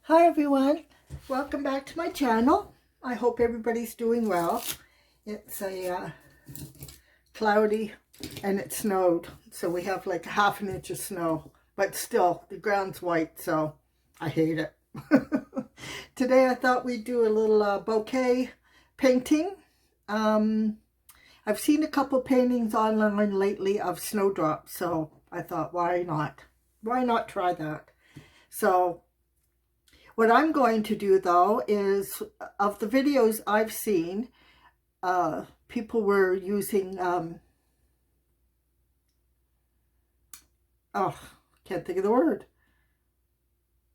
Hi everyone, welcome back to my channel. I hope everybody's doing well. It's a cloudy and it snowed, so we have like half an inch of snow, but still the ground's white, so I hate it. Today I thought we'd do a little bouquet painting. I've seen a couple paintings online lately of snowdrops, so I thought why not try that. So what I'm going to do, though, is, of the videos I've seen, people were using, can't think of the word,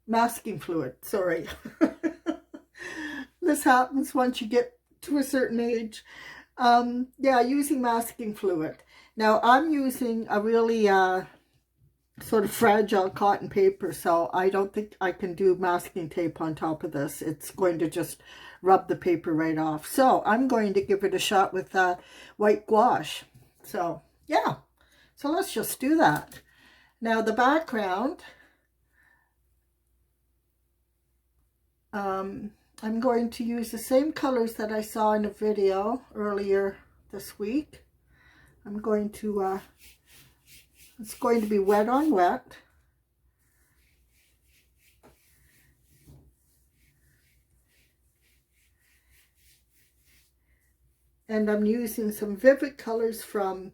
masking fluid, sorry. This happens once you get to a certain age. Yeah, using masking fluid. Now, I'm using a really sort of fragile cotton paper, so I don't think I can do masking tape on top of this. It's going to just rub the paper right off. So I'm going to give it a shot with white gouache. So yeah, so let's just do that. Now the background, I'm going to use the same colors that I saw in a video earlier this week. I'm going to it's going to be wet on wet. And I'm using some vivid colors from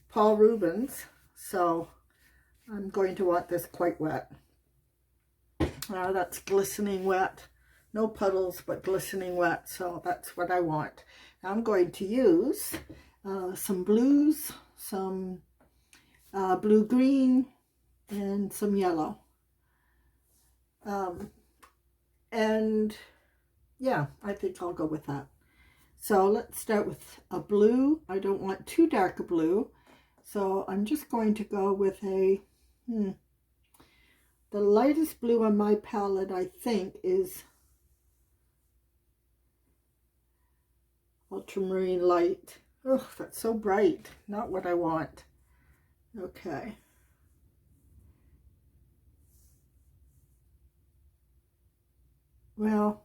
Paul Rubens. So I'm going to want this quite wet. That's glistening wet. No puddles, but glistening wet. So that's what I want. Now I'm going to use some blues, some blue-green, and some yellow. And yeah, I think I'll go with that. So let's start with a blue. I don't want too dark a blue, so I'm just going to go with a, the lightest blue on my palette, I think, is ultramarine light. Oh, that's so bright. Not what I want. Okay. Well,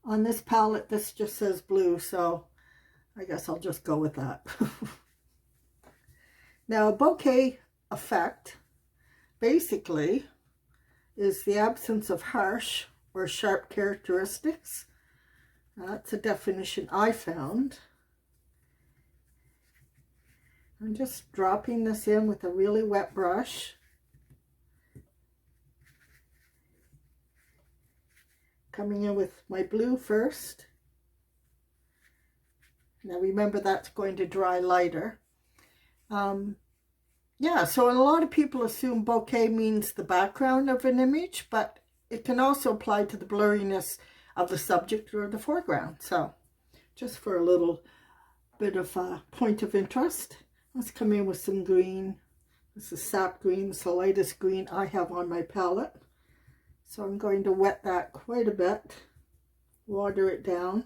on this palette, this just says blue, so I guess I'll just go with that. Now, bokeh effect basically is the absence of harsh or sharp characteristics. That's a definition I found. I'm just dropping this in with a really wet brush. Coming in with my blue first. Now remember, that's going to dry lighter. Yeah, so a lot of people assume bokeh means the background of an image, but it can also apply to the blurriness of the subject or the foreground. So just for a little bit of a point of interest, let's come in with some green. This is sap green. It's the lightest green I have on my palette. So I'm going to wet that quite a bit, water it down.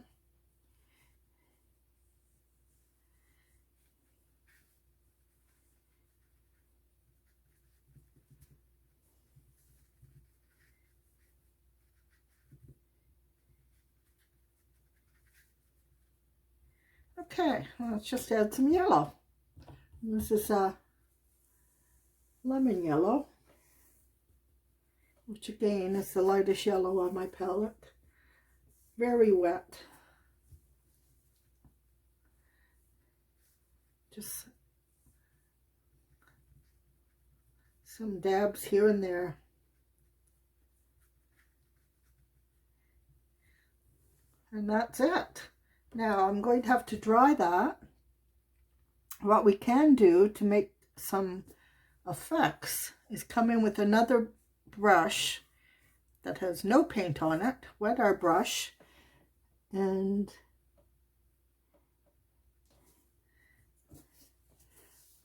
Okay, let's just add some yellow. This is a lemon yellow, which again is the lightest yellow on my palette. Very wet. Just some dabs here and there. And that's it. Now I'm going to have to dry that. What we can do to make some effects is come in with another brush that has no paint on it, wet our brush, and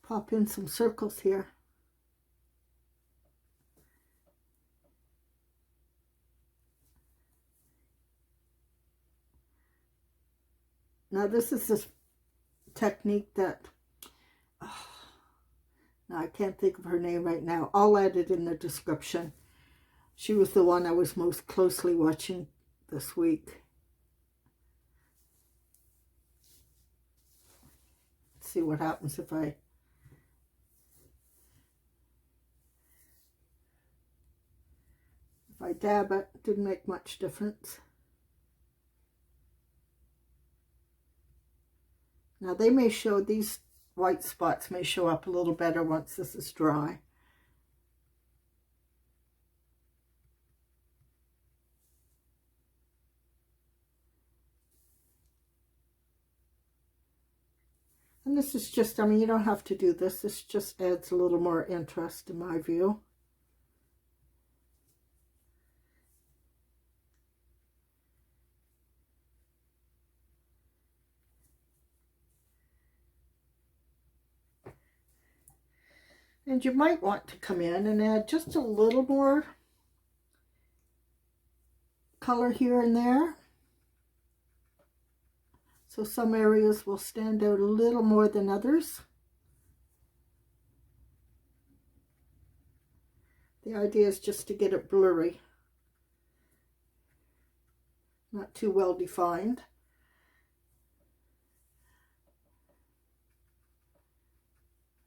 pop in some circles here. Now this is this technique that, now I can't think of her name right now. I'll add it in the description. She was the one I was most closely watching this week. Let's see what happens if I dab it. Didn't make much difference. Now they may show, these white spots may show up a little better once this is dry. And this is just, I mean, you don't have to do this. This just adds a little more interest in my view. And you might want to come in and add just a little more color here and there. So some areas will stand out a little more than others. The idea is just to get it blurry, not too well defined.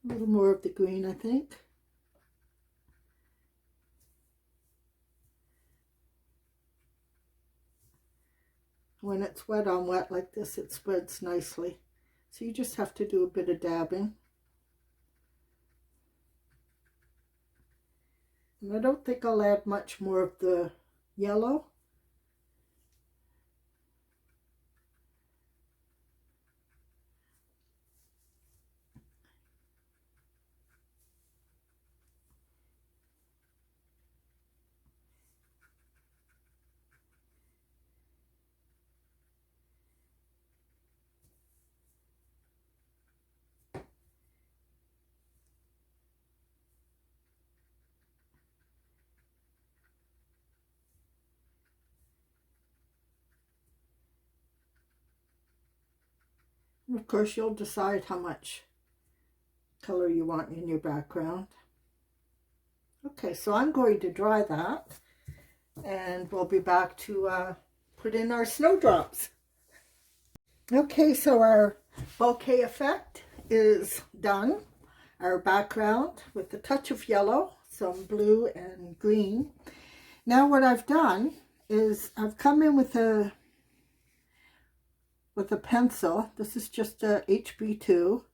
A little more of the green, I think. When it's wet on wet like this, it spreads nicely. So you just have to do a bit of dabbing. And I don't think I'll add much more of the yellow. And of course, you'll decide how much color you want in your background. Okay, so I'm going to dry that, and we'll be back to put in our snowdrops. Okay, so our bokeh effect is done. Our background with a touch of yellow, some blue and green. Now what I've done is I've come in with a pencil. This is just a HB2,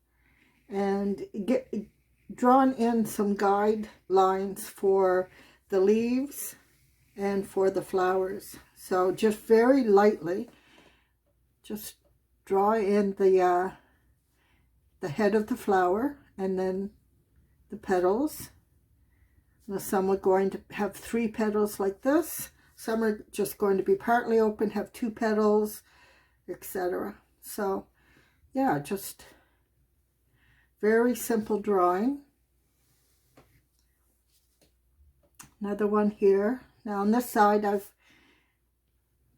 and drawn in some guidelines for the leaves and for the flowers. So just very lightly, just draw in the head of the flower and then the petals. Now some are going to have 3 petals like this. Some are just going to be partly open, have 2 petals, etc. So yeah, just very simple drawing. Another one here. Now on this side I've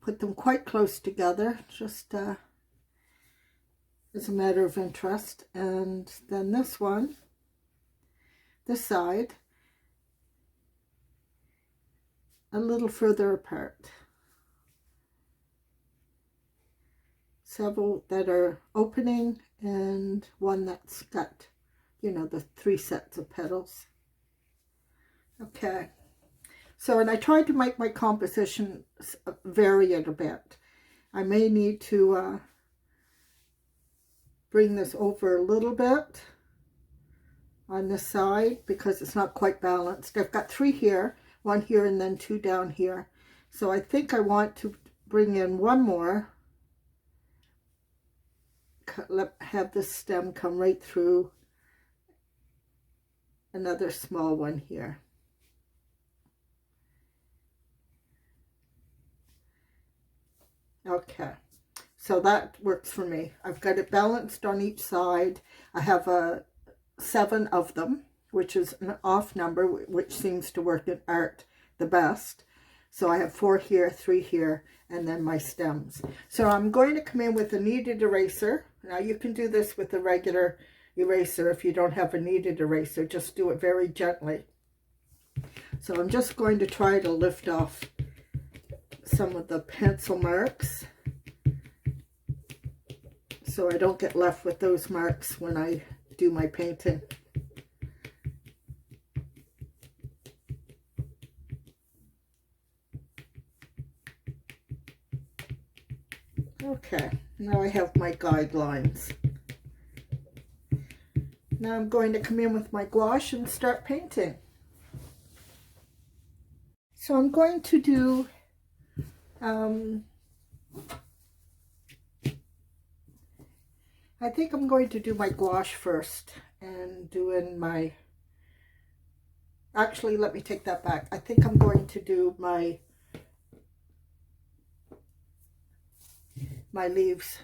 put them quite close together, just as a matter of interest. And then this one, this side, a little further apart. Several that are opening and one that's got, you know, the 3 sets of petals. Okay, so, and I tried to make my composition vary it a bit. I may need to bring this over a little bit on this side because it's not quite balanced. I've got 3 here, 1 here, and then 2 down here. So I think I want to bring in 1 more, have this stem come right through, another small one here. Okay, so that works for me. I've got it balanced on each side. I have 7 of them, which is an off number, which seems to work in art the best. So I have 4 here, 3 here, and then my stems. So I'm going to come in with a kneaded eraser. Now you can do this with a regular eraser if you don't have a kneaded eraser. Just do it very gently. So I'm just going to try to lift off some of the pencil marks so I don't get left with those marks when I do my painting. Okay, now I have my guidelines. Now I'm going to come in with my gouache and start painting. So I'm going to do I think I'm going to do my gouache first and doing my, actually let me take that back. I think I'm going to do my leaves.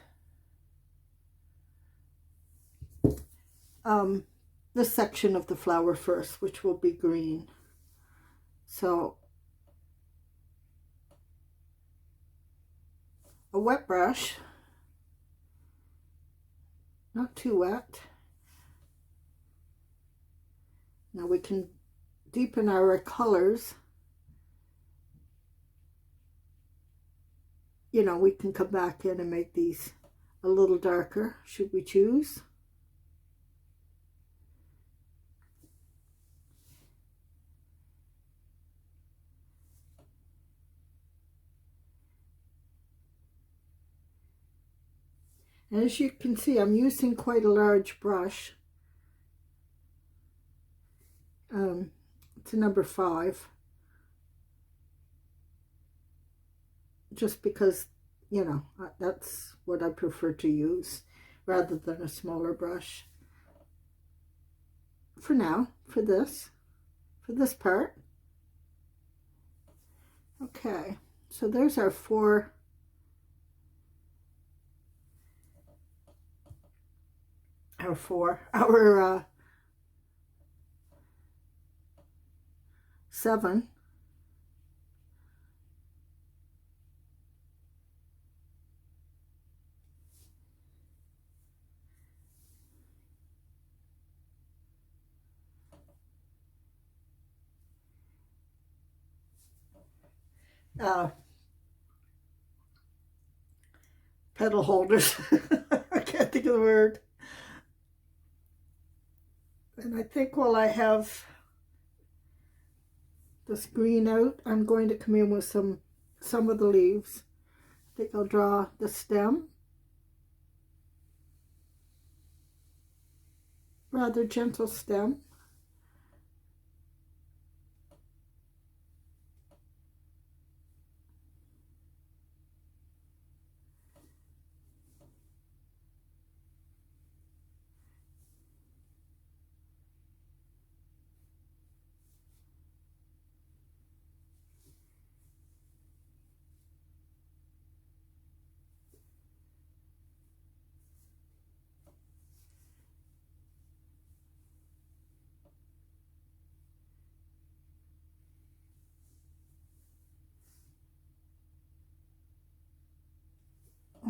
This section of the flower first, which will be green. So a wet brush, not too wet. Now we can deepen our colors. You know, we can come back in and make these a little darker, should we choose. And as you can see, I'm using quite a large brush. It's a number 5. Just because, you know, that's what I prefer to use rather than a smaller brush. For now, for this part. Okay, so there's our 7. Petal holders. I can't think of the word. And I think while I have this green out, I'm going to come in with some of the leaves. I think I'll draw the stem. Rather gentle stem.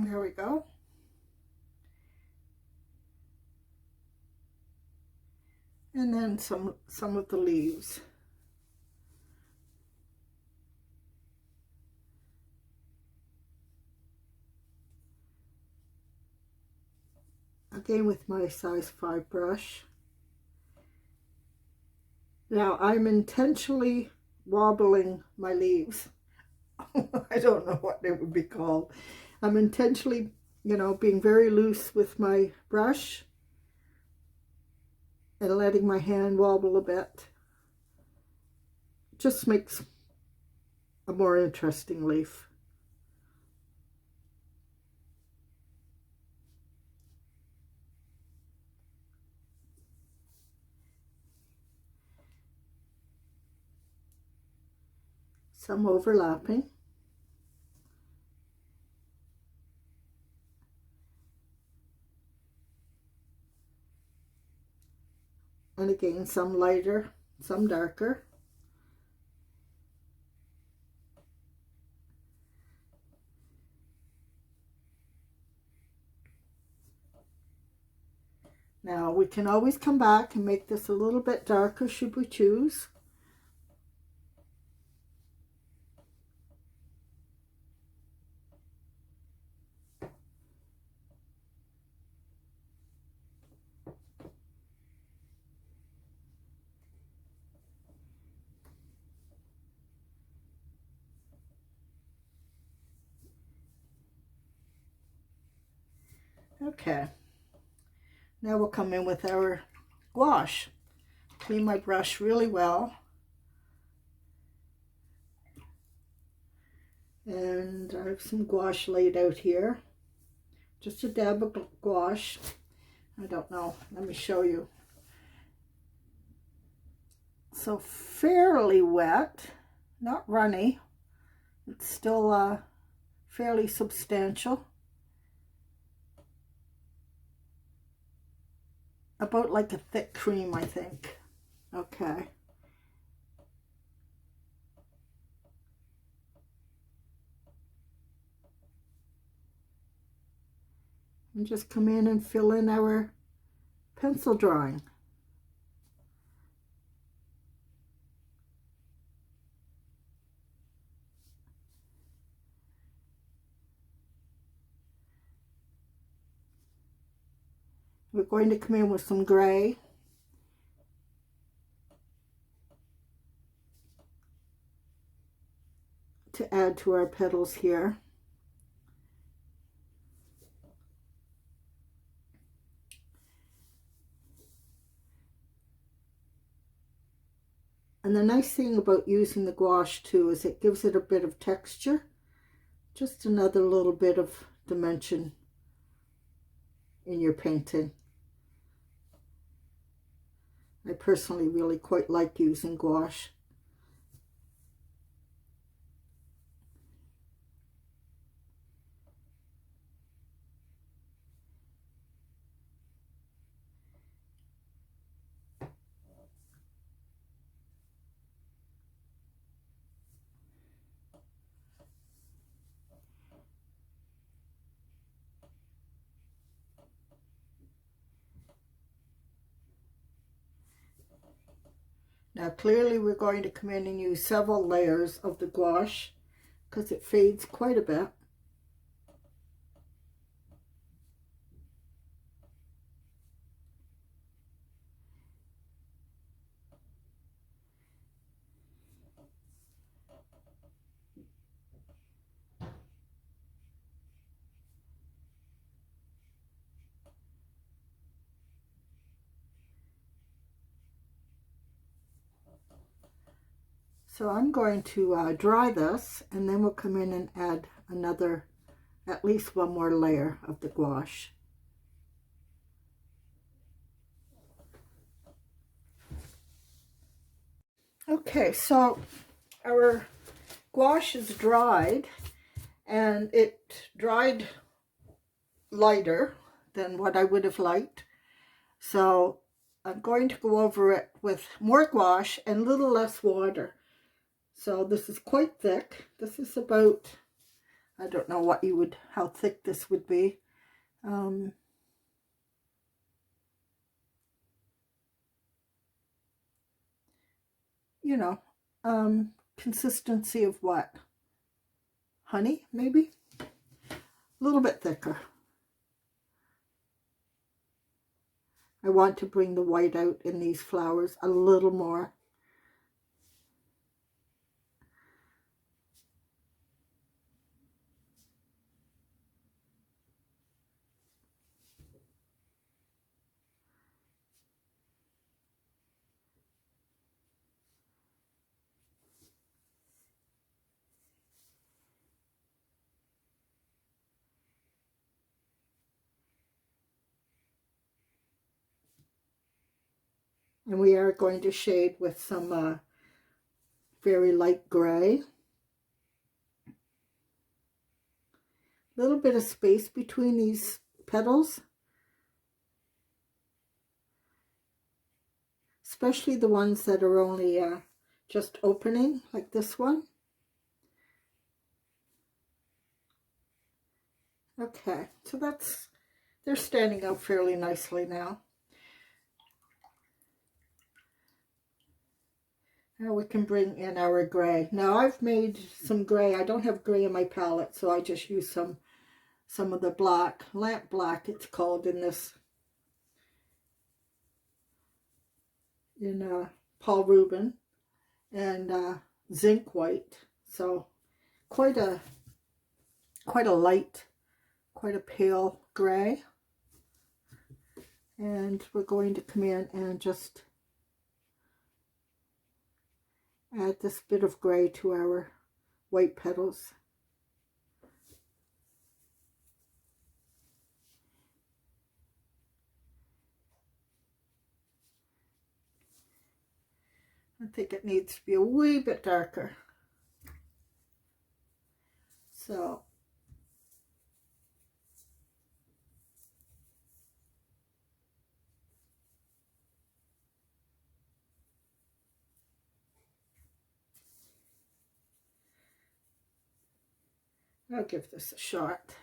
There we go. And then some of the leaves. Again with my size 5 brush. Now I'm intentionally wobbling my leaves. I don't know what it would be called. I'm intentionally, you know, being very loose with my brush and letting my hand wobble a bit. Just makes a more interesting leaf. Some overlapping. And again, some lighter, some darker. Now we can always come back and make this a little bit darker should we choose. Okay, now we'll come in with our gouache. Clean my brush really well. And I have some gouache laid out here. Just a dab of gouache. I don't know, let me show you. So fairly wet, not runny. It's still fairly substantial. About like a thick cream, I think. Okay. And just come in and fill in our pencil drawing. We're going to come in with some gray. To add to our petals here. And the nice thing about using the gouache too is it gives it a bit of texture. Just another little bit of dimension in your painting. I personally really quite like using gouache. Now clearly we're going to come in and use several layers of the gouache because it fades quite a bit. So I'm going to dry this, and then we'll come in and add another, at least one more layer of the gouache. Okay, so our gouache is dried, and it dried lighter than what I would have liked. So I'm going to go over it with more gouache and a little less water. So this is quite thick. This is about, I don't know what you would, how thick this would be. You know, consistency of what? Honey, maybe? A little bit thicker. I want to bring the white out in these flowers a little more. And we are going to shade with some very light gray. A little bit of space between these petals. Especially the ones that are only just opening, like this one. Okay, so they're standing out fairly nicely now. Now we can bring in our gray. Now I've made some gray. I don't have gray in my palette, so I just use some of the black, lamp black it's called in this, in Paul Rubin, and zinc white. So quite a light, quite a pale gray. And we're going to come in and just add this bit of gray to our white petals. I think it needs to be a wee bit darker. So I'll give this a shot.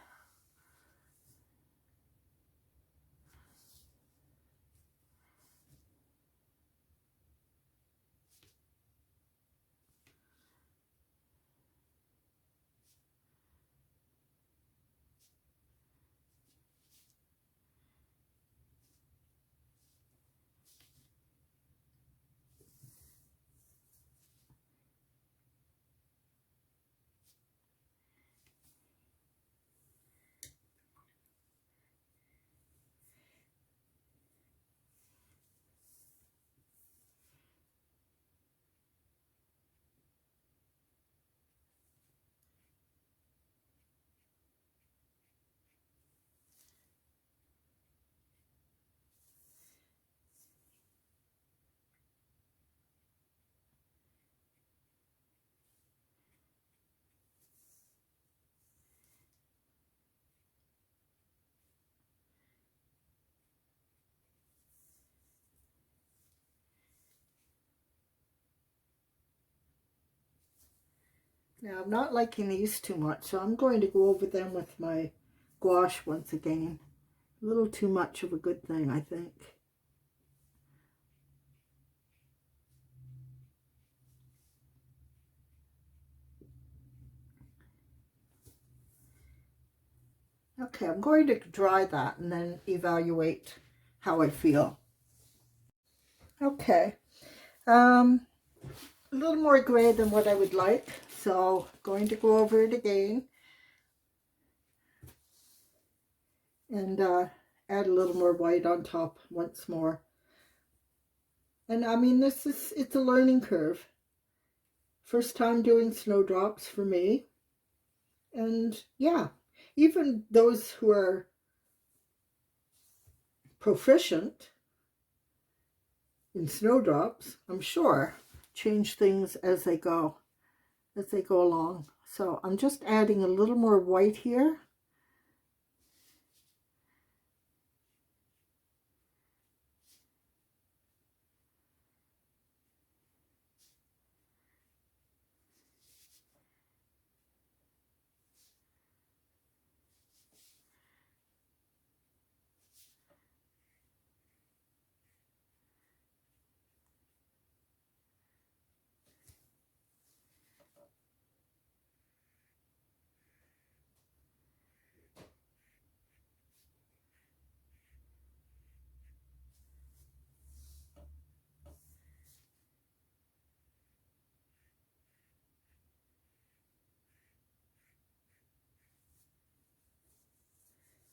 Now I'm not liking these too much, so I'm going to go over them with my gouache once again. A little too much of a good thing, I think. Okay, I'm going to dry that and then evaluate how I feel. Okay, a little more gray than what I would like, so going to go over it again and add a little more white on top once more. And I mean, it's a learning curve. First time doing snowdrops for me. And yeah, even those who are proficient in snowdrops, I'm sure, change things as they go along. So I'm just adding a little more white here.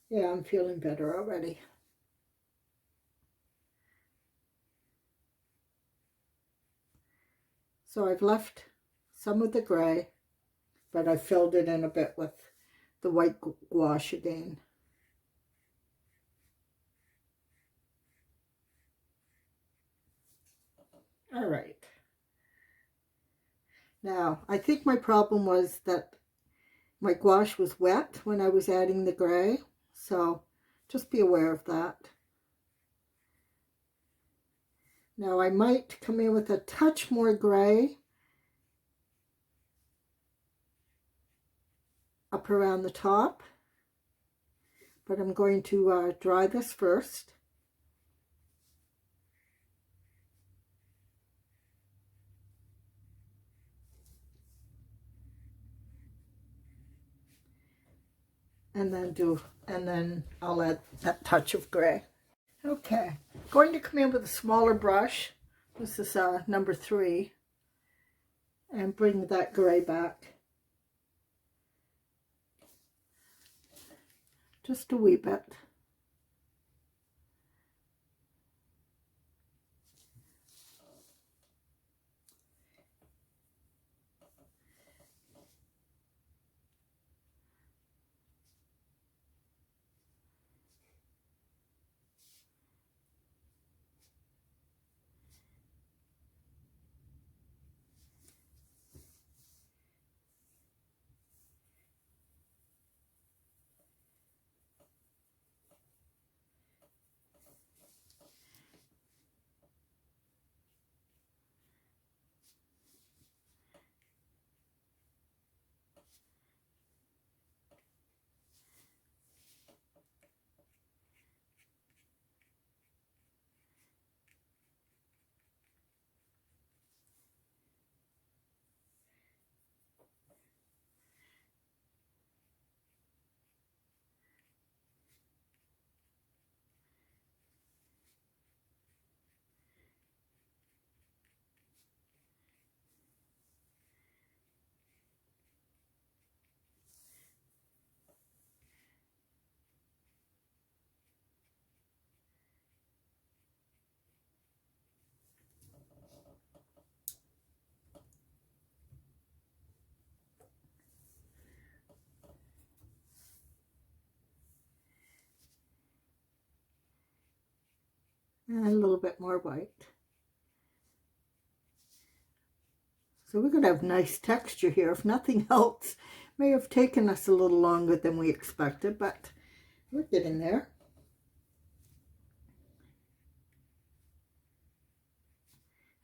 Yeah, I'm feeling better already. So I've left some of the gray, but I filled it in a bit with the white gouache again. All right. Now, I think my problem was that my gouache was wet when I was adding the gray, so just be aware of that. Now I might come in with a touch more gray up around the top, but I'm going to dry this first. And then I'll add that touch of gray. Okay, going to come in with a smaller brush. This is number 3, and bring that gray back. Just a wee bit. And a little bit more white. So we're going to have nice texture here. If nothing else, may have taken us a little longer than we expected, but we're getting there.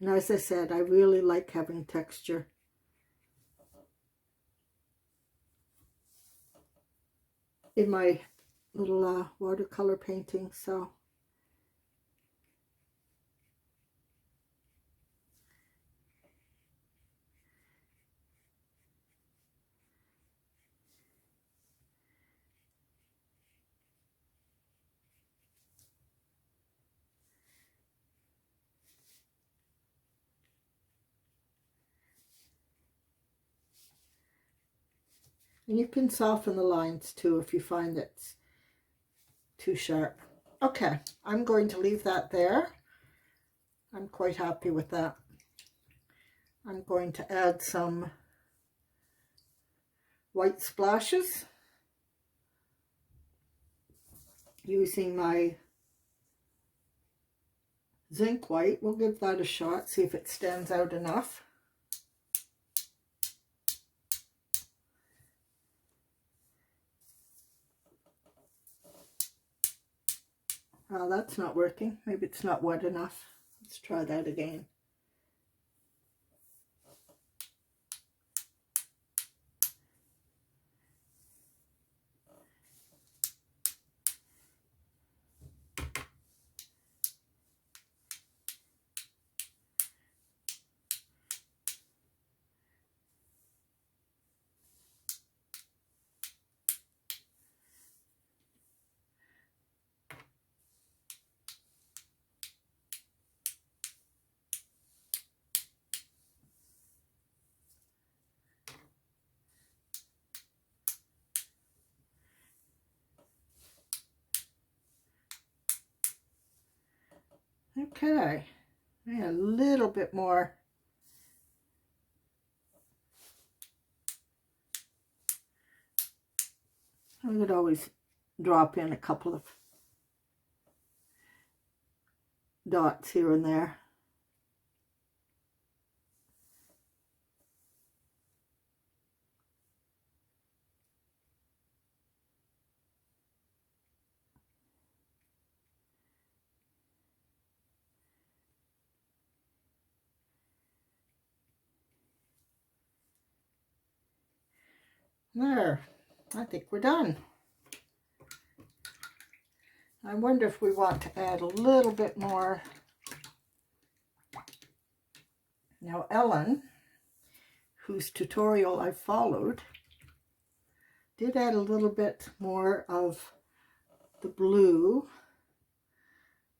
And as I said, I really like having texture. In my little watercolor painting, so and you can soften the lines too if you find it's too sharp. Okay, I'm going to leave that there. I'm quite happy with that. I'm going to add some white splashes using my zinc white. We'll give that a shot, see if it stands out enough. Oh, that's not working. Maybe it's not wet enough. Let's try that again. Okay, a little bit more. I would always drop in a couple of dots here and there. There, I think we're done. I wonder if we want to add a little bit more. Now Ellen, whose tutorial I followed, did add a little bit more of the blue.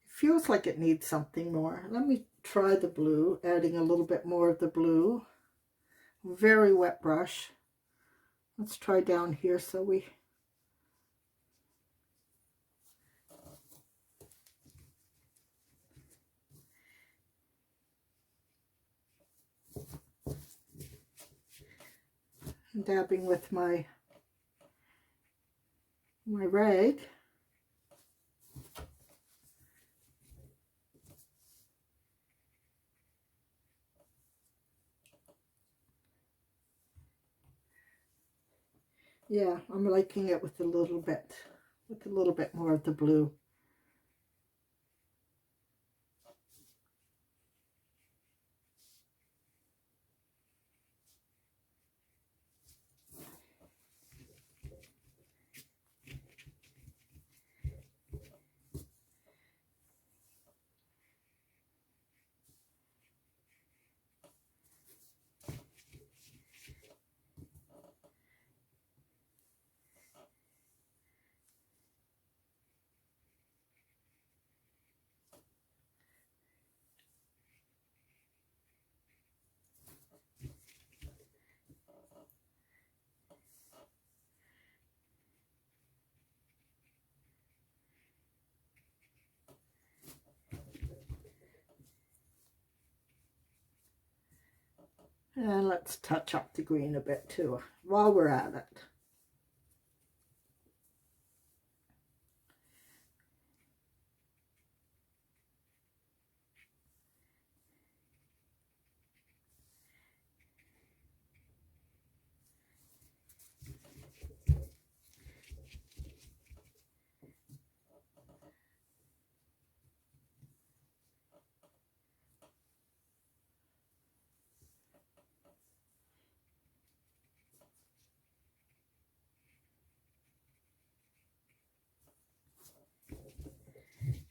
It feels like it needs something more. Let me try the blue, adding a little bit more of the blue. Very wet brush. Let's try down here so we... dabbing with my rag. Yeah, I'm liking it with a little bit more of the blue. And let's touch up the green a bit too while we're at it.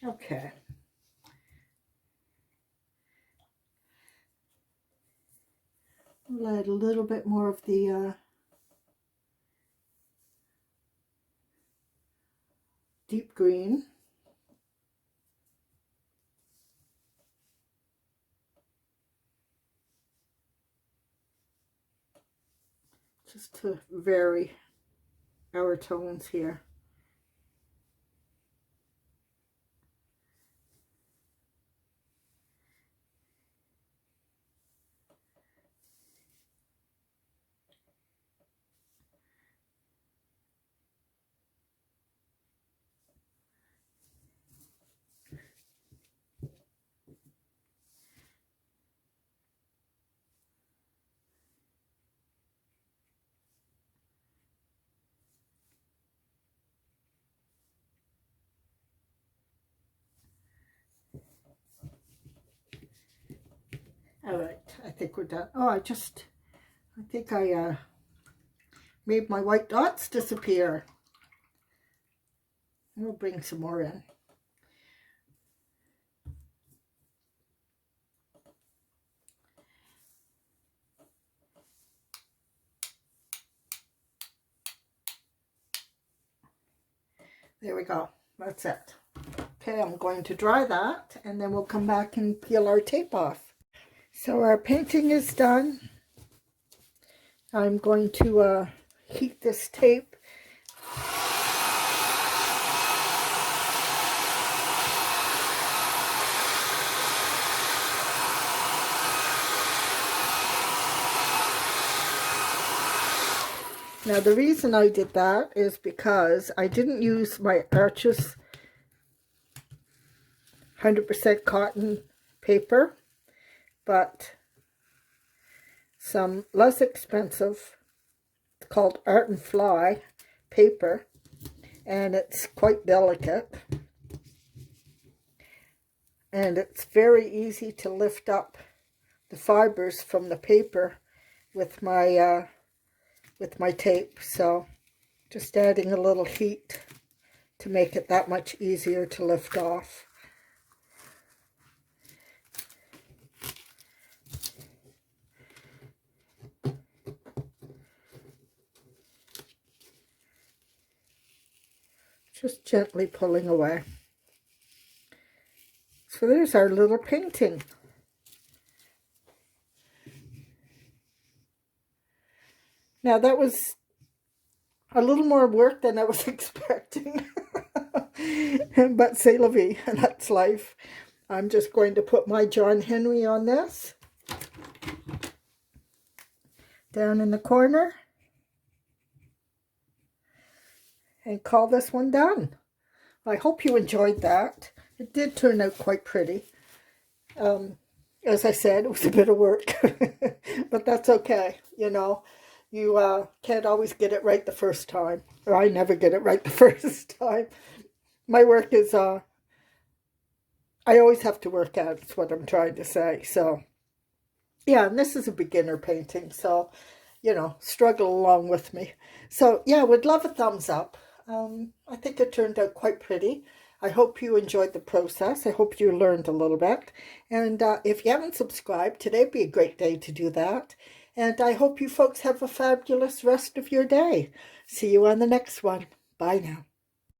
Okay. I'll add a little bit more of the deep green. Just to vary our tones here. All right, I think we're done. Oh, I think I made my white dots disappear. We'll bring some more in. There we go. That's it. Okay, I'm going to dry that, and then we'll come back and peel our tape off. So our painting is done. I'm going to heat this tape. Now the reason I did that is because I didn't use my Arches 100% cotton paper, but some less expensive, it's called Art and Fly paper, and it's quite delicate, and it's very easy to lift up the fibers from the paper with my tape. So just adding a little heat to make it that much easier to lift off. Just gently pulling away. So there's our little painting. Now that was a little more work than I was expecting. But c'est la vie, that's life. I'm just going to put my John Henry on this. Down in the corner. And call this one done. I hope you enjoyed that. It did turn out quite pretty. As I said, it was a bit of work. But that's okay, you know. You can't always get it right the first time. Or I never get it right the first time. My work is, I always have to work at it, is what I'm trying to say. So, yeah, and this is a beginner painting. So, you know, struggle along with me. So, yeah, would love a thumbs up. I think it turned out quite pretty. I hope you enjoyed the process. I hope you learned a little bit. And if you haven't subscribed, today would be a great day to do that. And I hope you folks have a fabulous rest of your day. See you on the next one. Bye now.